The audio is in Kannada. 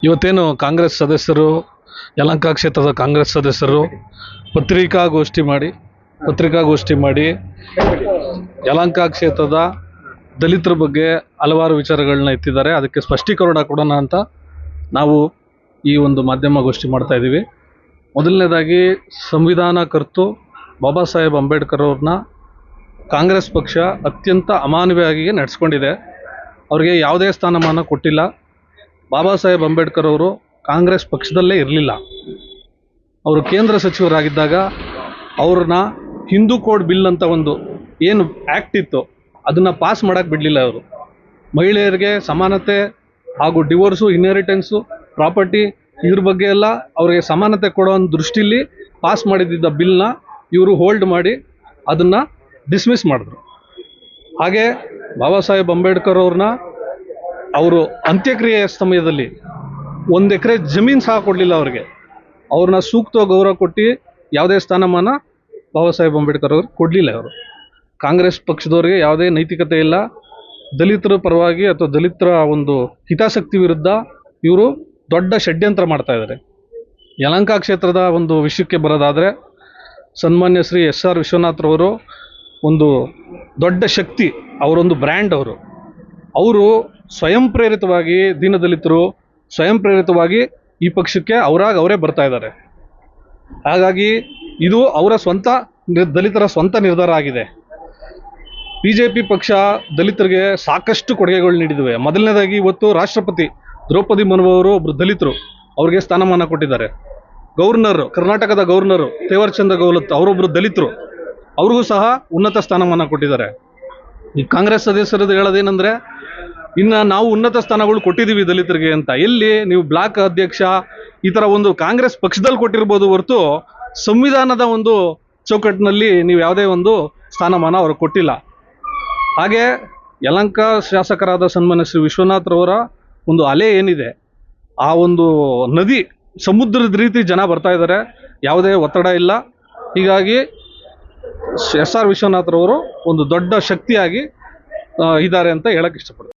ಇವತ್ತೇನು ಕಾಂಗ್ರೆಸ್ ಸದಸ್ಯರು ಯಲಹಂಕ ಕ್ಷೇತ್ರದ ಕಾಂಗ್ರೆಸ್ ಸದಸ್ಯರು ಪತ್ರಿಕಾಗೋಷ್ಠಿ ಮಾಡಿ ಯಲಹಂಕ ಕ್ಷೇತ್ರದ ದಲಿತರ ಬಗ್ಗೆ ಹಲವಾರು ವಿಚಾರಗಳನ್ನ ಎತ್ತಿದ್ದಾರೆ. ಅದಕ್ಕೆ ಸ್ಪಷ್ಟೀಕರಣ ಕೊಡೋಣ ಅಂತ ನಾವು ಈ ಒಂದು ಮಾಧ್ಯಮಗೋಷ್ಠಿ ಮಾಡ್ತಾ ಇದ್ದೀವಿ. ಮೊದಲನೇದಾಗಿ ಸಂವಿಧಾನ ಕರ್ತು ಬಾಬಾ ಸಾಹೇಬ್ ಅಂಬೇಡ್ಕರ್ ಅವ್ರನ್ನ ಕಾಂಗ್ರೆಸ್ ಪಕ್ಷ ಅತ್ಯಂತ ಅಮಾನವೀಯವಾಗಿ ನಡೆಸ್ಕೊಂಡಿದೆ. ಅವ್ರಿಗೆ ಯಾವುದೇ ಸ್ಥಾನಮಾನ ಕೊಟ್ಟಿಲ್ಲ. ಬಾಬಾ ಸಾಹೇಬ್ ಅಂಬೇಡ್ಕರ್ ಅವರು ಕಾಂಗ್ರೆಸ್ ಪಕ್ಷದಲ್ಲೇ ಇರಲಿಲ್ಲ. ಅವರು ಕೇಂದ್ರ ಸಚಿವರಾಗಿದ್ದಾಗ ಅವ್ರನ್ನ ಹಿಂದೂ ಕೋಡ್ ಬಿಲ್ ಅಂತ ಒಂದು ಏನು ಆ್ಯಕ್ಟ್ ಇತ್ತು ಅದನ್ನು ಪಾಸ್ ಮಾಡೋಕ್ಕೆ ಬಿಡಲಿಲ್ಲ. ಅವರು ಮಹಿಳೆಯರಿಗೆ ಸಮಾನತೆ ಹಾಗೂ ಡಿವೋರ್ಸು, ಇನ್ಹೆರಿಟೆನ್ಸು, ಪ್ರಾಪರ್ಟಿ ಇದ್ರ ಬಗ್ಗೆ ಎಲ್ಲ ಅವರಿಗೆ ಸಮಾನತೆ ಕೊಡೋ ಒಂದು ದೃಷ್ಟಿಯಲ್ಲಿ ಪಾಸ್ ಮಾಡಿದ್ದ ಬಿಲ್ನ ಇವರು ಹೋಲ್ಡ್ ಮಾಡಿ ಅದನ್ನು ಡಿಸ್ಮಿಸ್ ಮಾಡಿದ್ರು. ಹಾಗೆ ಬಾಬಾ ಸಾಹೇಬ್ ಅಂಬೇಡ್ಕರ್ ಅವ್ರನ್ನ ಅವರು ಅಂತ್ಯಕ್ರಿಯೆಯ ಸಮಯದಲ್ಲಿ 1 ಎಕರೆ ಜಮೀನು ಸಹ ಕೊಡಲಿಲ್ಲ. ಅವ್ರನ್ನ ಸೂಕ್ತ ಗೌರವ ಕೊಟ್ಟು ಯಾವುದೇ ಸ್ಥಾನಮಾನ ಬಾಬಾ ಸಾಹೇಬ್ ಅಂಬೇಡ್ಕರ್ ಅವ್ರಿಗೆ ಕೊಡಲಿಲ್ಲ. ಅವರು ಕಾಂಗ್ರೆಸ್ ಪಕ್ಷದವ್ರಿಗೆ ಯಾವುದೇ ನೈತಿಕತೆ ಇಲ್ಲ. ದಲಿತರ ಪರವಾಗಿ ಅಥವಾ ದಲಿತರ ಒಂದು ಹಿತಾಸಕ್ತಿ ವಿರುದ್ಧ ಇವರು ದೊಡ್ಡ ಷಡ್ಯಂತ್ರ ಮಾಡ್ತಾ ಇದ್ದಾರೆ. ಯಲಹಂಕ ಕ್ಷೇತ್ರದ ಒಂದು ವಿಷಯಕ್ಕೆ ಬರೋದಾದರೆ, ಸನ್ಮಾನ್ಯ ಶ್ರೀ SR ವಿಶ್ವನಾಥ್ರವರು ಒಂದು ದೊಡ್ಡ ಶಕ್ತಿ, ಅವರೊಂದು ಬ್ರ್ಯಾಂಡ್. ಅವರು ಸ್ವಯಂ ಪ್ರೇರಿತವಾಗಿ ದೀನದಲಿತರು ಸ್ವಯಂ ಪ್ರೇರಿತವಾಗಿ ಈ ಪಕ್ಷಕ್ಕೆ ಅವರೇ ಬರ್ತಾ ಇದ್ದಾರೆ. ಹಾಗಾಗಿ ಇದು ಅವರ ದಲಿತರ ಸ್ವಂತ ನಿರ್ಧಾರ ಆಗಿದೆ. BJP ಪಕ್ಷ ದಲಿತರಿಗೆ ಸಾಕಷ್ಟು ಕೊಡುಗೆಗಳು ನೀಡಿವೆ. ಮೊದಲನೇದಾಗಿ ಇವತ್ತು ರಾಷ್ಟ್ರಪತಿ ದ್ರೌಪದಿ ಮುರ್ಮು ಅವರು ಒಬ್ಬರು ದಲಿತರು, ಅವ್ರಿಗೆ ಸ್ಥಾನಮಾನ ಕೊಟ್ಟಿದ್ದಾರೆ. ಗವರ್ನರು, ಕರ್ನಾಟಕದ ಗವರ್ನರು ತೇವರ್ಚಂದ್ರ ಗೆಹ್ಲೋಟ್ ಅವರೊಬ್ಬರು ದಲಿತರು, ಅವ್ರಿಗೂ ಸಹ ಉನ್ನತ ಸ್ಥಾನಮಾನ ಕೊಟ್ಟಿದ್ದಾರೆ. ಈ ಕಾಂಗ್ರೆಸ್ ಸದಸ್ಯರದ್ದು ಹೇಳೋದೇನೆಂದರೆ, ಇನ್ನು ನಾವು ಉನ್ನತ ಸ್ಥಾನಗಳು ಕೊಟ್ಟಿದ್ದೀವಿ ದಲಿತರಿಗೆ ಅಂತ. ಎಲ್ಲಿ ನೀವು ಬ್ಲಾಕ್ ಅಧ್ಯಕ್ಷ ಈ ಥರ ಒಂದು ಕಾಂಗ್ರೆಸ್ ಪಕ್ಷದಲ್ಲಿ ಕೊಟ್ಟಿರ್ಬೋದು ಹೊರತು ಸಂವಿಧಾನದ ಒಂದು ಚೌಕಟ್ಟಿನಲ್ಲಿ ನೀವು ಯಾವುದೇ ಒಂದು ಸ್ಥಾನಮಾನ ಅವ್ರಿಗೆ ಕೊಟ್ಟಿಲ್ಲ. ಹಾಗೆ ಯಲಹಂಕ ಶಾಸಕರಾದ ಸನ್ಮಾನ್ಯ ಶ್ರೀ ವಿಶ್ವನಾಥ್ರವರ ಒಂದು ಅಲೆ ಏನಿದೆ, ಆ ಒಂದು ನದಿ ಸಮುದ್ರದ ರೀತಿ ಜನ ಬರ್ತಾ ಇದ್ದಾರೆ, ಯಾವುದೇ ಒತ್ತಡ ಇಲ್ಲ. ಹೀಗಾಗಿ SR ವಿಶ್ವನಾಥ್ರವರು ಒಂದು ದೊಡ್ಡ ಶಕ್ತಿಯಾಗಿ ಇದ್ದಾರೆ ಅಂತ ಹೇಳಕ್ಕೆ ಇಷ್ಟಪಡ್ತೀನಿ.